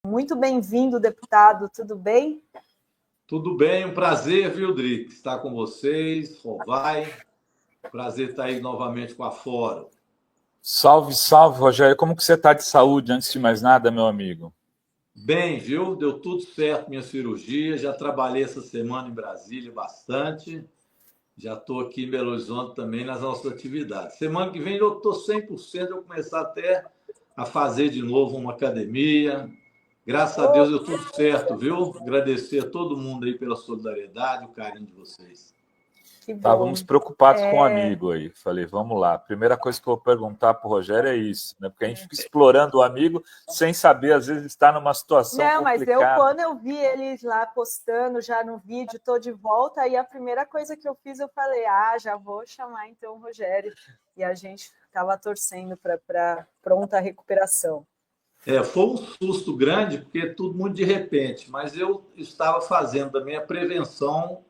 Muito bem-vindo, deputado. Tudo bem? Tudo bem, um prazer, viu, Drick, estar com vocês, Rovai. Prazer estar aí novamente com a Fórum. Salve, salve, Rogério. Como que você está de saúde, antes de mais nada, meu amigo? Bem, viu? Deu tudo certo minha cirurgia. Já trabalhei essa semana em Brasília bastante. Já estou aqui em Belo Horizonte também nas nossas atividades. Semana que vem eu estou 100%, eu começar até a fazer de novo uma academia. Graças a Deus deu tudo certo, viu? Agradecer a todo mundo aí pela solidariedade, o carinho de vocês. Estávamos preocupados com um amigo aí. Falei, vamos lá. A primeira coisa que eu vou perguntar para o Rogério é isso, né? Porque a gente fica explorando o amigo sem saber, às vezes, está numa situação complicada. Mas quando eu vi eles lá postando já no vídeo, estou de volta, aí a primeira coisa que eu fiz, eu falei, já vou chamar então o Rogério. E a gente estava torcendo para pronta recuperação. Foi um susto grande, porque é tudo muito de repente, mas eu estava fazendo também a prevenção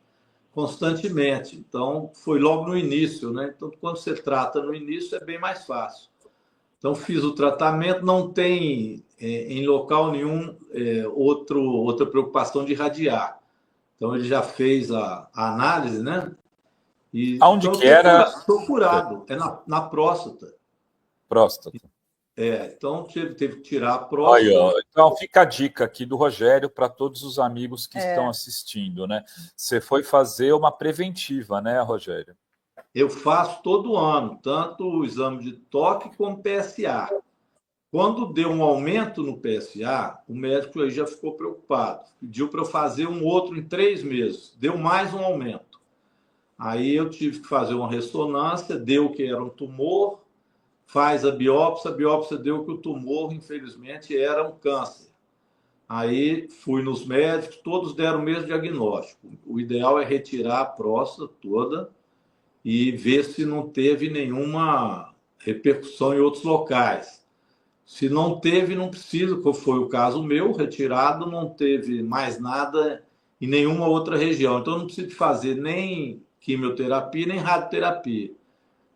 constantemente. Então, foi logo no início, né? Então, quando você trata no início, é bem mais fácil. Então, fiz o tratamento, não tem em local nenhum outra preocupação de irradiar. Então, ele já fez a análise, né? E, aonde então, que era? Estou curado, é na próstata. Próstata. Então teve que tirar a próstata. Aí, ó. Então fica a dica aqui do Rogério para todos os amigos que estão assistindo, né? Você foi fazer uma preventiva, né, Rogério? Eu faço todo ano, tanto o exame de toque como PSA. Quando deu um aumento no PSA, o médico aí já ficou preocupado. Pediu para eu fazer um outro em 3 meses. Deu mais um aumento. Aí eu tive que fazer uma ressonância, deu que era um tumor, faz a biópsia deu que o tumor, infelizmente, era um câncer. Aí fui nos médicos, todos deram o mesmo diagnóstico. O ideal é retirar a próstata toda e ver se não teve nenhuma repercussão em outros locais. Se não teve, não precisa, como foi o caso meu, retirado, não teve mais nada em nenhuma outra região. Então não precisa fazer nem quimioterapia, nem radioterapia.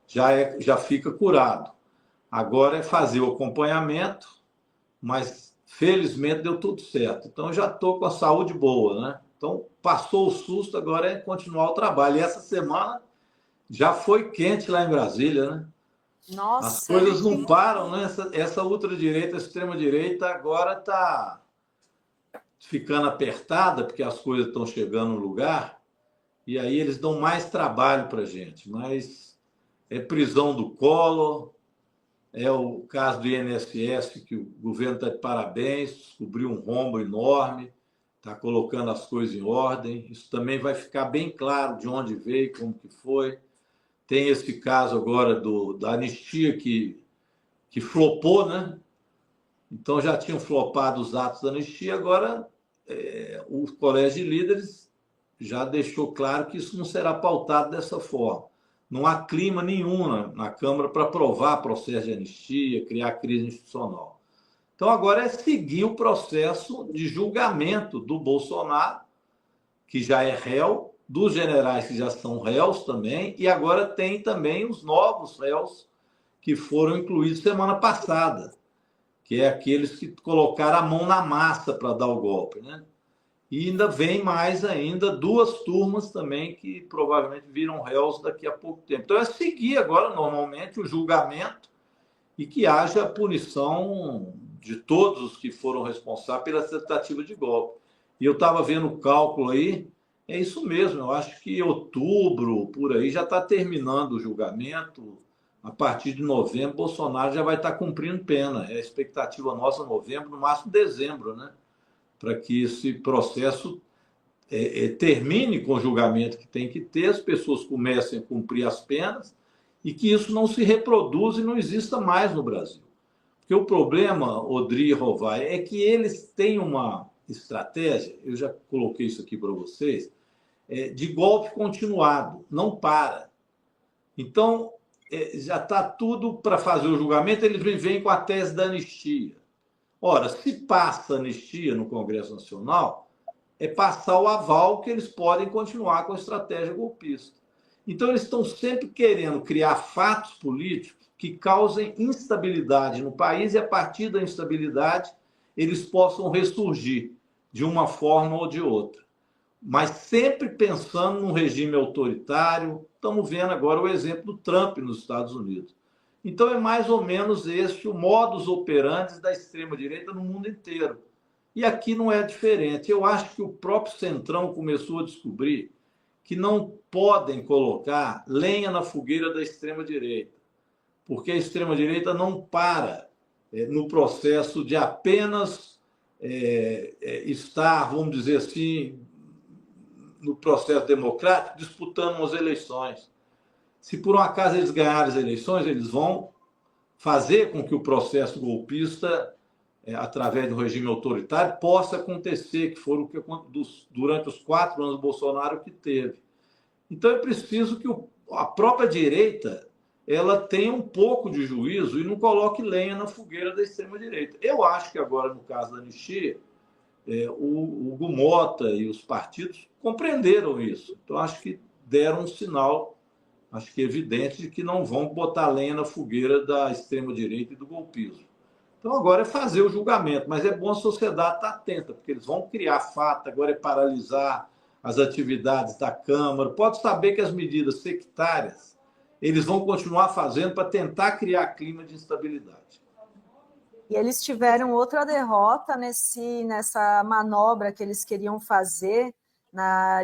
Já fica curado. Agora é fazer o acompanhamento, mas felizmente deu tudo certo. Então eu já estou com a saúde boa, né? Então passou o susto, agora é continuar o trabalho. E essa semana já foi quente lá em Brasília, né? Nossa, as coisas não param, né? Essa ultradireita, extrema-direita, agora está ficando apertada, porque as coisas estão chegando no lugar, e aí eles dão mais trabalho para a gente. Mas é prisão do Collor, é o caso do INSS, que o governo está de parabéns, descobriu um rombo enorme, está colocando as coisas em ordem. Isso também vai ficar bem claro de onde veio, como que foi. Tem esse caso agora da anistia que flopou, né? Então já tinham flopado os atos da anistia, agora o Colégio de Líderes já deixou claro que isso não será pautado dessa forma. Não há clima nenhum na Câmara para aprovar processo de anistia, criar crise institucional. Então, agora é seguir o processo de julgamento do Bolsonaro, que já é réu, dos generais que já são réus também, e agora tem também os novos réus que foram incluídos semana passada, que é aqueles que colocaram a mão na massa para dar o golpe, né? E ainda vem mais ainda 2 turmas também que provavelmente viram réus daqui a pouco tempo. Então é seguir agora, normalmente, o julgamento e que haja a punição de todos os que foram responsáveis pela tentativa de golpe. E eu estava vendo o cálculo aí, é isso mesmo, eu acho que em outubro, por aí, já está terminando o julgamento. A partir de novembro, Bolsonaro já vai estar cumprindo pena. É a expectativa nossa, novembro, no máximo dezembro, né? Para que esse processo termine com o julgamento que tem que ter, as pessoas comecem a cumprir as penas e que isso não se reproduza e não exista mais no Brasil. Porque o problema, Odri e Rovai, é que eles têm uma estratégia, eu já coloquei isso aqui para vocês, de golpe continuado, não para. Então, já está tudo para fazer o julgamento, eles vêm com a tese da anistia. Ora, se passa anistia no Congresso Nacional, é passar o aval que eles podem continuar com a estratégia golpista. Então, eles estão sempre querendo criar fatos políticos que causem instabilidade no país e, a partir da instabilidade, eles possam ressurgir de uma forma ou de outra. Mas sempre pensando num regime autoritário. Estamos vendo agora o exemplo do Trump nos Estados Unidos. Então, é mais ou menos esse o modus operandi da extrema-direita no mundo inteiro. E aqui não é diferente. Eu acho que o próprio Centrão começou a descobrir que não podem colocar lenha na fogueira da extrema-direita, porque a extrema-direita não para no processo de apenas estar, vamos dizer assim, no processo democrático, disputando umas eleições. Se por um acaso eles ganharem as eleições, eles vão fazer com que o processo golpista, através do regime autoritário, possa acontecer, que foi o que durante os 4 anos do Bolsonaro que teve. Então é preciso que a própria direita ela tenha um pouco de juízo e não coloque lenha na fogueira da extrema-direita. Eu acho que agora, no caso da anistia, o Hugo Mota e os partidos compreenderam isso. Então, acho que deram um sinal, acho que evidente, de que não vão botar lenha na fogueira da extrema-direita e do golpismo. Então, agora é fazer o julgamento, mas é bom a sociedade estar atenta, porque eles vão criar fato, agora é paralisar as atividades da Câmara. Pode saber que as medidas sectárias eles vão continuar fazendo para tentar criar clima de instabilidade. E eles tiveram outra derrota nessa manobra que eles queriam fazer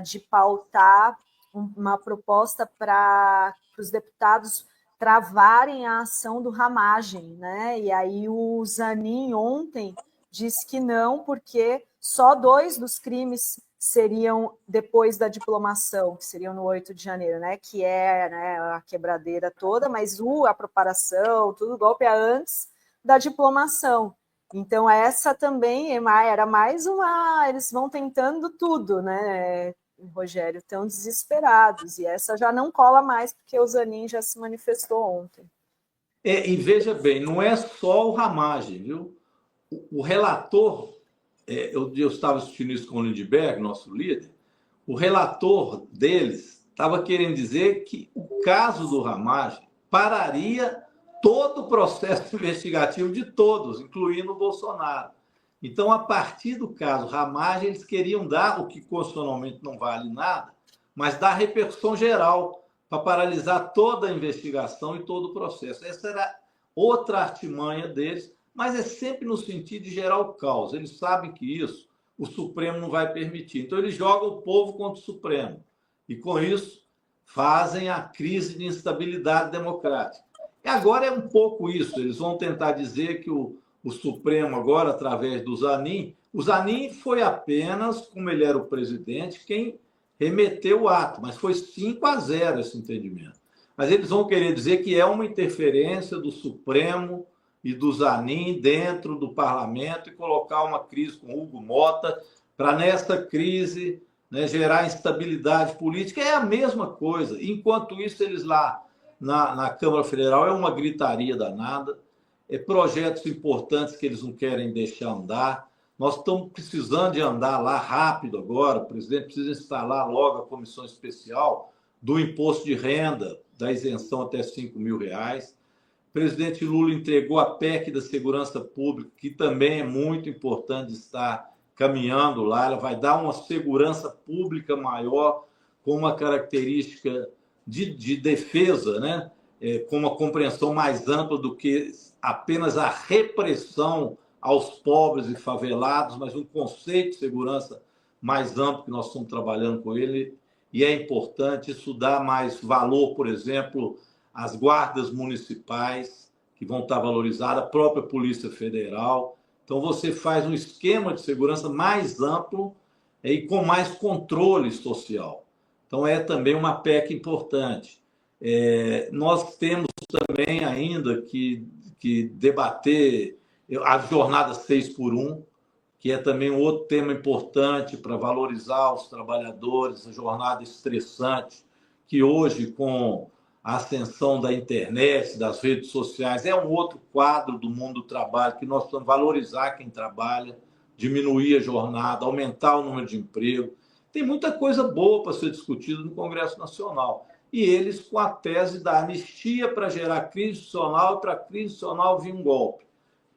de pautar uma proposta para os deputados travarem a ação do Ramagem, né? E aí o Zanin ontem disse que não, porque só 2 dos crimes seriam depois da diplomação, que seriam no 8 de janeiro, né? Que é, né, a quebradeira toda, mas a preparação, tudo o golpe é antes da diplomação. Então, essa também era mais uma... Eles vão tentando tudo, né, Rogério? Estão desesperados. E essa já não cola mais, porque o Zanin já se manifestou ontem. E veja bem, não é só o Ramagem, viu? O relator, eu estava assistindo isso com o Lindbergh, nosso líder, o relator deles estava querendo dizer que o caso do Ramagem pararia todo o processo investigativo de todos, incluindo o Bolsonaro. Então, a partir do caso Ramagem, eles queriam dar o que constitucionalmente não vale nada, mas dar repercussão geral para paralisar toda a investigação e todo o processo. Essa era outra artimanha deles, mas é sempre no sentido de gerar o caos. Eles sabem que isso o Supremo não vai permitir. Então, eles jogam o povo contra o Supremo. E, com isso, fazem a crise de instabilidade democrática. E agora é um pouco isso. Eles vão tentar dizer que o Supremo agora, através do Zanin... O Zanin foi apenas, como ele era o presidente, quem remeteu o ato, mas foi 5-0 esse entendimento. Mas eles vão querer dizer que é uma interferência do Supremo e do Zanin dentro do parlamento e colocar uma crise com Hugo Mota para, nessa crise, né, gerar instabilidade política. É a mesma coisa. Enquanto isso, eles lá na Câmara Federal é uma gritaria danada, projetos importantes que eles não querem deixar andar. Nós estamos precisando de andar lá rápido agora. O presidente precisa instalar logo a comissão especial do imposto de renda, da isenção até R$5.000. O presidente Lula entregou a PEC da segurança pública, que também é muito importante estar caminhando lá. Ela vai dar uma segurança pública maior, com uma característica de defesa, né? Com uma compreensão mais ampla do que apenas a repressão aos pobres e favelados, mas um conceito de segurança mais amplo que nós estamos trabalhando com ele, e é importante. Isso dá mais valor, por exemplo, às guardas municipais, que vão estar valorizadas, a própria Polícia Federal. Então, você faz um esquema de segurança mais amplo e com mais controle social. Então, é também uma PEC importante. Nós temos também ainda que debater a jornada 6x1, que é também um outro tema importante para valorizar os trabalhadores, a jornada estressante, que hoje, com a ascensão da internet, das redes sociais, é um outro quadro do mundo do trabalho, que nós precisamos valorizar quem trabalha, diminuir a jornada, aumentar o número de emprego. Tem muita coisa boa para ser discutida no Congresso Nacional. E eles com a tese da anistia para gerar crise institucional e para a crise institucional vir um golpe.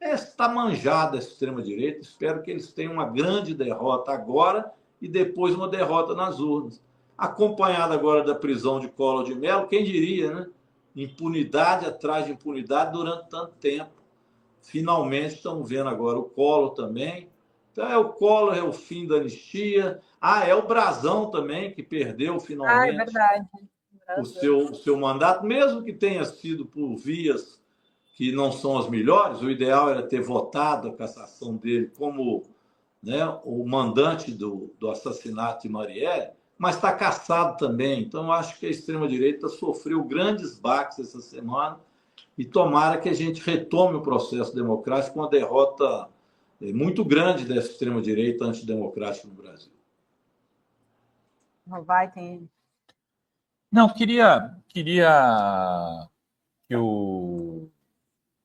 Está manjada a extrema-direita. Espero que eles tenham uma grande derrota agora e depois uma derrota nas urnas. Acompanhada agora da prisão de Collor de Mello, quem diria, né? Impunidade atrás de impunidade durante tanto tempo. Finalmente estamos vendo agora o Collor também. Então, o Collor, é o fim da anistia. É o Brazão também, que perdeu finalmente é verdade. o seu mandato, mesmo que tenha sido por vias que não são as melhores. O ideal era ter votado a cassação dele como, né, o mandante do assassinato de Marielle, mas está cassado também. Então, eu acho que a extrema-direita sofreu grandes baques essa semana e tomara que a gente retome o processo democrático com uma derrota muito grande dessa extrema-direita antidemocrática no Brasil. Não vai, tem... Não, queria que o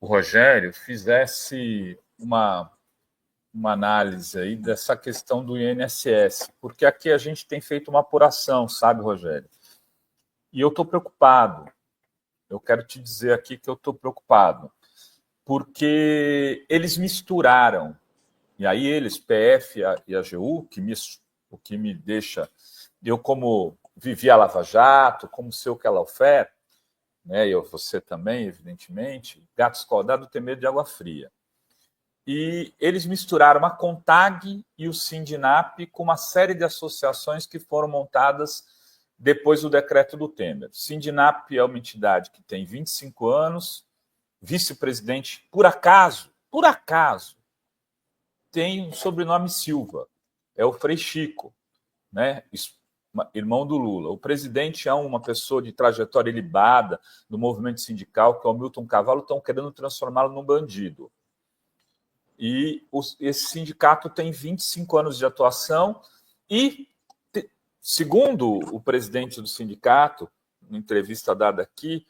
Rogério fizesse uma análise aí dessa questão do INSS, porque aqui a gente tem feito uma apuração, sabe, Rogério? E eu estou preocupado. Eu quero te dizer aqui que eu estou preocupado, porque eles misturaram, e aí eles, PF e AGU, o que me deixa... Eu, como vivi a Lava Jato, como sei o que ela oferta, né, e você também, evidentemente, gato escaldado tem medo de água fria. E eles misturaram a CONTAG e o Sindinap com uma série de associações que foram montadas depois do decreto do Temer. Sindinap é uma entidade que tem 25 anos, vice-presidente, por acaso, tem um sobrenome Silva, é o Frei Chico, né? Irmão do Lula. O presidente é uma pessoa de trajetória ilibada do movimento sindical, que é o Milton Cavallo, estão querendo transformá-lo num bandido. E esse sindicato tem 25 anos de atuação e, segundo o presidente do sindicato, numa entrevista dada aqui,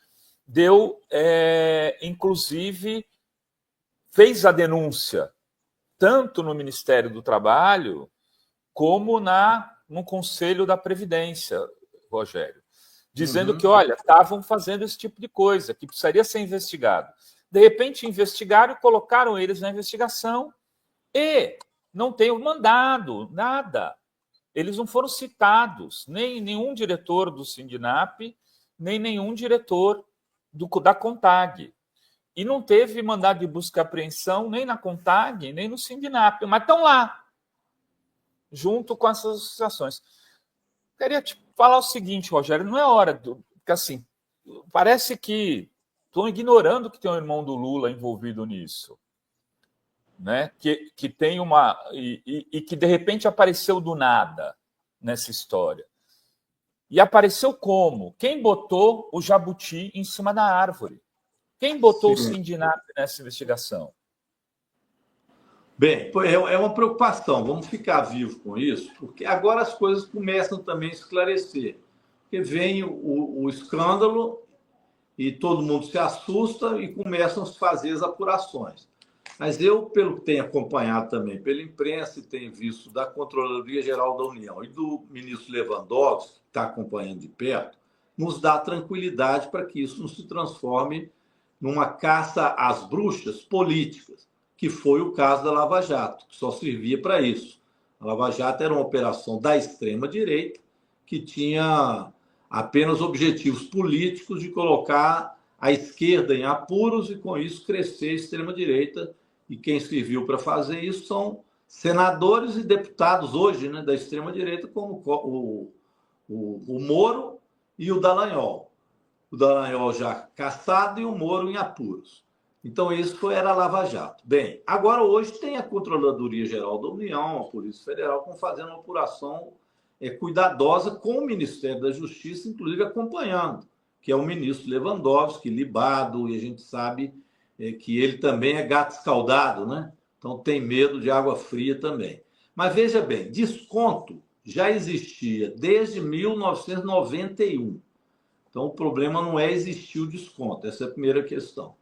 inclusive, fez a denúncia tanto no Ministério do Trabalho como no Conselho da Previdência, Rogério, dizendo que, olha, estavam fazendo esse tipo de coisa, que precisaria ser investigado. De repente, investigaram e colocaram eles na investigação e não tem o mandado, nada. Eles não foram citados, nem nenhum diretor do Sindinap, nem nenhum diretor da CONTAG. E não teve mandado de busca e apreensão nem na CONTAG, nem no Sindinap, mas estão lá, junto com essas associações. Queria te falar o seguinte, Rogério, não é hora porque assim, parece que estão ignorando que tem um irmão do Lula envolvido nisso, né? Que tem e que de repente apareceu do nada nessa história. E apareceu como? Quem botou o jabuti em cima da árvore? Quem botou o Sindinap nessa investigação? Bem, é uma preocupação. Vamos ficar vivo com isso, porque agora as coisas começam também a esclarecer. Porque vem o escândalo e todo mundo se assusta e começam a fazer as apurações. Mas eu, pelo que tenho acompanhado também pela imprensa e tenho visto da Controladoria Geral da União e do ministro Lewandowski, que está acompanhando de perto, nos dá tranquilidade para que isso não se transforme numa caça às bruxas políticas, que foi o caso da Lava Jato, que só servia para isso. A Lava Jato era uma operação da extrema-direita que tinha apenas objetivos políticos de colocar a esquerda em apuros e, com isso, crescer a extrema-direita. E quem serviu para fazer isso são senadores e deputados hoje, né, da extrema-direita, como o Moro e o Dallagnol. O Dallagnol já caçado e o Moro em apuros. Então, isso era a Lava Jato. Bem, agora hoje tem a Controladoria Geral da União, a Polícia Federal, fazendo uma apuração cuidadosa com o Ministério da Justiça, inclusive acompanhando, que é o ministro Lewandowski, libado, e a gente sabe que ele também é gato escaldado, né? Então tem medo de água fria também. Mas veja bem, desconto já existia desde 1991. Então o problema não é existir o desconto, essa é a primeira questão.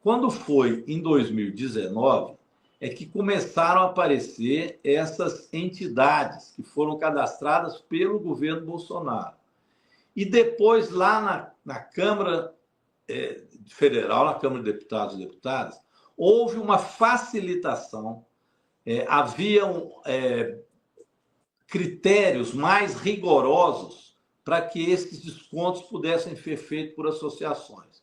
Quando foi em 2019, é que começaram a aparecer essas entidades que foram cadastradas pelo governo Bolsonaro. E depois, lá na Câmara Federal, na Câmara de Deputados e Deputadas, houve uma facilitação, haviam critérios mais rigorosos para que esses descontos pudessem ser feitos por associações.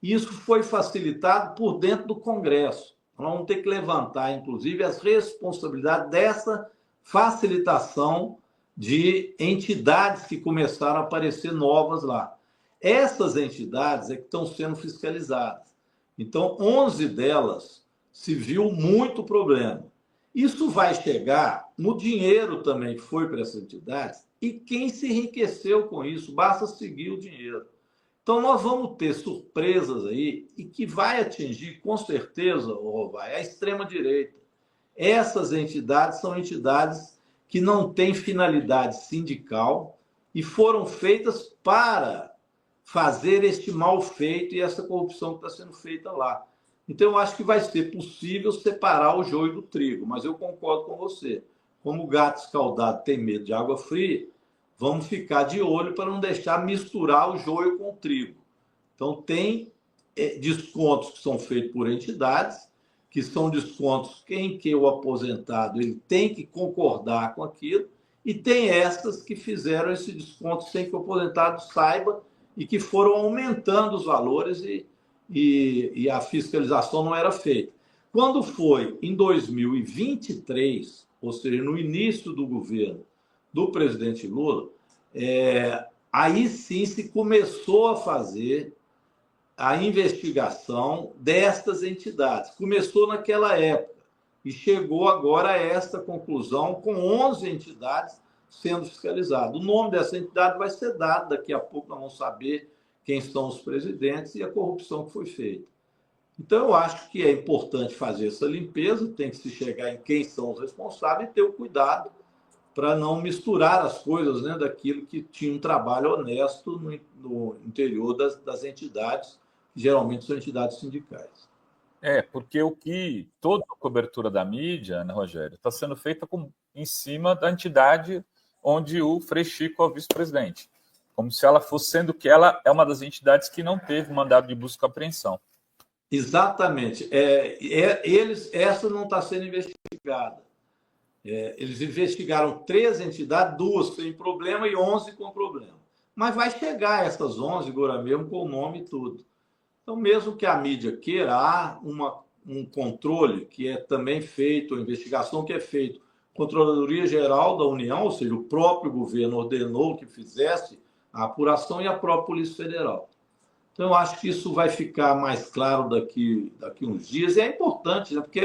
Isso foi facilitado por dentro do Congresso. Nós vamos ter que levantar, inclusive, as responsabilidades dessa facilitação de entidades que começaram a aparecer novas lá. Essas entidades é que estão sendo fiscalizadas. Então, 11 delas se viu muito problema. Isso vai chegar no dinheiro também que foi para essas entidades e quem se enriqueceu com isso, basta seguir o dinheiro. Então, nós vamos ter surpresas aí e que vai atingir, com certeza, a extrema-direita. Essas entidades são entidades que não têm finalidade sindical e foram feitas para fazer este mal feito e essa corrupção que está sendo feita lá. Então, eu acho que vai ser possível separar o joio do trigo, mas eu concordo com você. Como o gato escaldado tem medo de água fria, vamos ficar de olho para não deixar misturar o joio com o trigo. Então, tem descontos que são feitos por entidades, que são descontos em que o aposentado ele tem que concordar com aquilo, e tem estas que fizeram esse desconto sem que o aposentado saiba e que foram aumentando os valores e a fiscalização não era feita. Quando foi em 2023, ou seja, no início do governo do presidente Lula, aí sim se começou a fazer a investigação destas entidades. Começou naquela época e chegou agora a esta conclusão com 11 entidades sendo fiscalizadas. O nome dessa entidade vai ser dado, daqui a pouco nós vamos saber quem são os presidentes e a corrupção que foi feita. Então, eu acho que é importante fazer essa limpeza, tem que se chegar em quem são os responsáveis e ter o cuidado para não misturar as coisas, né, daquilo que tinha um trabalho honesto no interior das entidades, que geralmente são entidades sindicais. Porque toda a cobertura da mídia, né, Rogério, está sendo feita em cima da entidade onde o Frei Chico é o vice-presidente. Como se ela fosse, sendo que ela é uma das entidades que não teve mandado de busca e apreensão. Exatamente. Essa não está sendo investigada. Eles investigaram 3 entidades, 2 sem problema e 11 com problema. Mas vai chegar essas 11, agora mesmo, com o nome e tudo. Então, mesmo que a mídia queira, há um controle que é também feito, a investigação que é feita, Controladoria Geral da União, ou seja, o próprio governo ordenou que fizesse a apuração e a própria Polícia Federal. Então, eu acho que isso vai ficar mais claro daqui uns dias. E é importante, né? Porque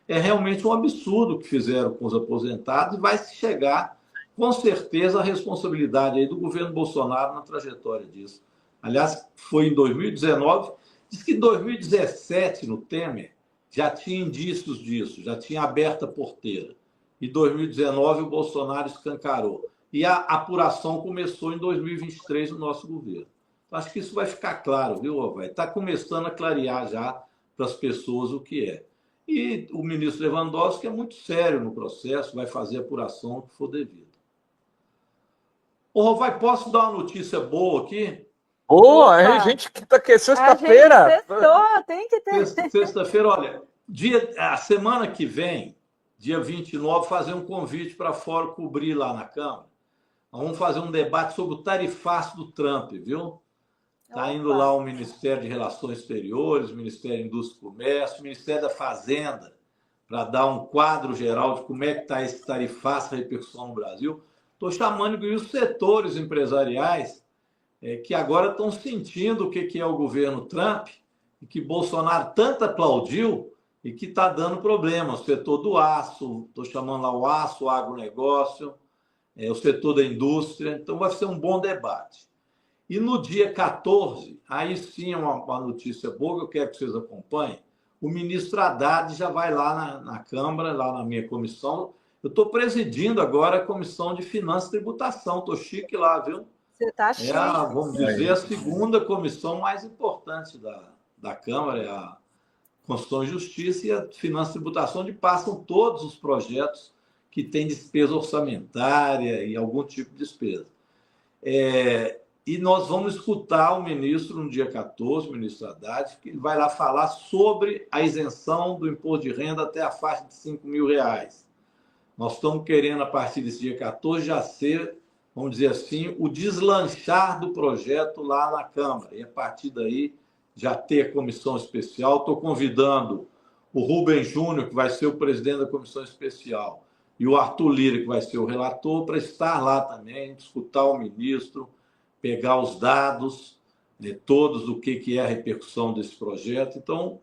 é realmente um absurdo o que fizeram com os aposentados e vai se chegar, com certeza, a responsabilidade aí do governo Bolsonaro na trajetória disso. Aliás, foi em 2019, diz que em 2017, no Temer, já tinha indícios disso, já tinha aberto a porteira. Em 2019, o Bolsonaro escancarou. E a apuração começou em 2023 no nosso governo. Acho que isso vai ficar claro, viu, vai? Está começando a clarear já para as pessoas o que é. E o ministro Lewandowski é muito sério no processo, vai fazer a apuração que for devida. Ô, Rovai, posso dar uma notícia boa aqui? A gente que está aqui, sexta-feira. Tem que ter. Sexta-feira, olha, a semana que vem, dia 29, fazer um convite para fora cobrir lá na Câmara. Vamos fazer um debate sobre o tarifaço do Trump, viu? Está indo lá o Ministério de Relações Exteriores, o Ministério da Indústria e Comércio, o Ministério da Fazenda, para dar um quadro geral de como é que está esse tarifaço, a repercussão no Brasil. Estou chamando os setores empresariais que agora estão sentindo o que é o governo Trump e que Bolsonaro tanto aplaudiu e que está dando problema. O setor do aço, estou chamando lá o aço, o agronegócio, o setor da indústria. Então, vai ser um bom debate. E no dia 14, aí sim é uma notícia boa que eu quero que vocês acompanhem, o ministro Haddad já vai lá na Câmara, lá na minha comissão. Eu estou presidindo agora a Comissão de Finanças e Tributação. Estou chique lá, viu? Você está chique. Vamos dizer, a segunda comissão mais importante da Câmara, é a Constituição e Justiça e a Finanças e Tributação, onde passam todos os projetos que têm despesa orçamentária e algum tipo de despesa. E nós vamos escutar o ministro no dia 14, o ministro Haddad, que ele vai lá falar sobre a isenção do imposto de renda até a faixa de R$ 5.000. Nós estamos querendo, a partir desse dia 14, já ser, vamos dizer assim, o deslanchar do projeto lá na Câmara. E a partir daí, já ter a comissão especial. Estou convidando o Rubens Júnior, que vai ser o presidente da comissão especial, e o Arthur Lira, que vai ser o relator, para estar lá também, escutar o ministro, pegar os dados todos do que é a repercussão desse projeto. Então,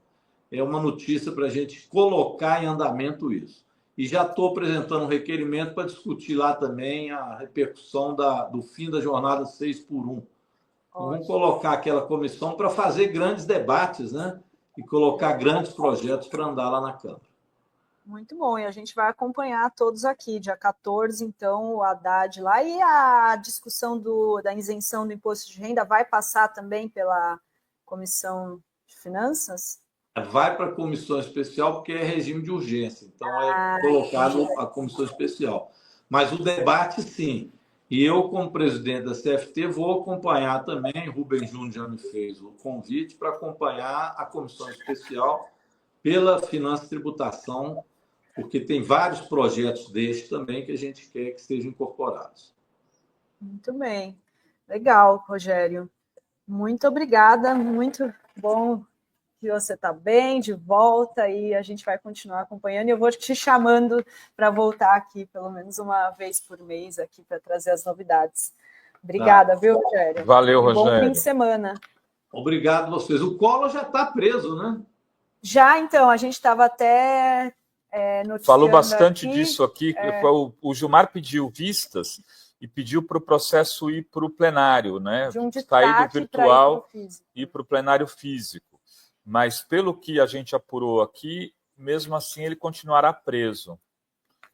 é uma notícia para a gente colocar em andamento isso. E já estou apresentando um requerimento para discutir lá também a repercussão do fim da jornada 6x1. Então, vamos colocar aquela comissão para fazer grandes debates, né? E colocar grandes projetos para andar lá na Câmara. Muito bom, e a gente vai acompanhar todos aqui, dia 14, então, o Haddad lá. E a discussão da isenção do imposto de renda vai passar também pela Comissão de Finanças? Vai para a comissão especial porque é regime de urgência, então é colocado a comissão especial. Mas o debate, sim. E eu, como presidente da CFT, vou acompanhar também, o Rubens Júnior já me fez o convite para acompanhar a comissão especial pela finança e tributação, porque tem vários projetos destes também que a gente quer que sejam incorporados. Muito bem. Legal, Rogério. Muito obrigada, muito bom que você está bem, de volta, e a gente vai continuar acompanhando. E eu vou te chamando para voltar aqui, pelo menos uma vez por mês, aqui para trazer as novidades. Obrigada, viu, Rogério? Valeu, Rogério. Bom fim de semana. Obrigado a vocês. O Collor já está preso, né? Já, então, a gente estava até noticiando. Falou bastante aqui, disso aqui. O Gilmar pediu vistas e pediu para o processo ir para o plenário, né? De um sair do virtual e ir para o plenário físico. Mas, pelo que a gente apurou aqui, mesmo assim ele continuará preso.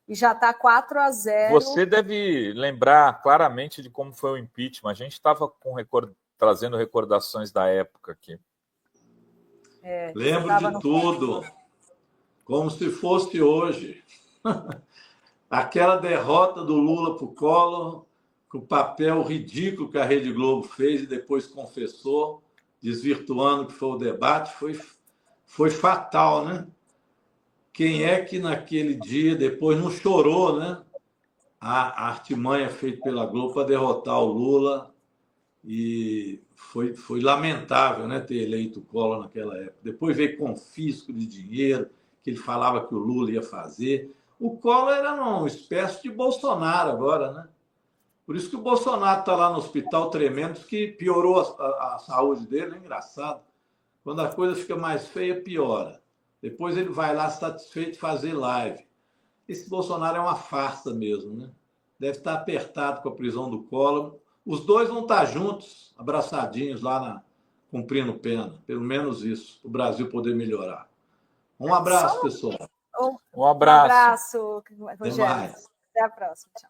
E já está 4-0. Você deve lembrar claramente de como foi o impeachment. A gente estava trazendo recordações da época aqui. Lembro de tudo, como se fosse hoje. Aquela derrota do Lula para o Collor, com o papel ridículo que a Rede Globo fez e depois confessou, desvirtuando que foi o debate, foi fatal, né? Quem é que naquele dia depois não chorou, né? A artimanha feita pela Globo para derrotar o Lula, e foi lamentável, né, ter eleito o Collor naquela época. Depois veio confisco de dinheiro, que ele falava que o Lula ia fazer. O Collor era uma espécie de Bolsonaro agora, né? Por isso que o Bolsonaro está lá no hospital tremendo, que piorou a saúde dele, é engraçado. Quando a coisa fica mais feia, piora. Depois ele vai lá satisfeito fazer live. Esse Bolsonaro é uma farsa mesmo, né? Deve estar apertado com a prisão do Collor. Os dois vão estar juntos, abraçadinhos lá cumprindo pena. Pelo menos isso, para o Brasil poder melhorar. Um abraço, pessoal. Um abraço. Rogério. Até a próxima. Tchau.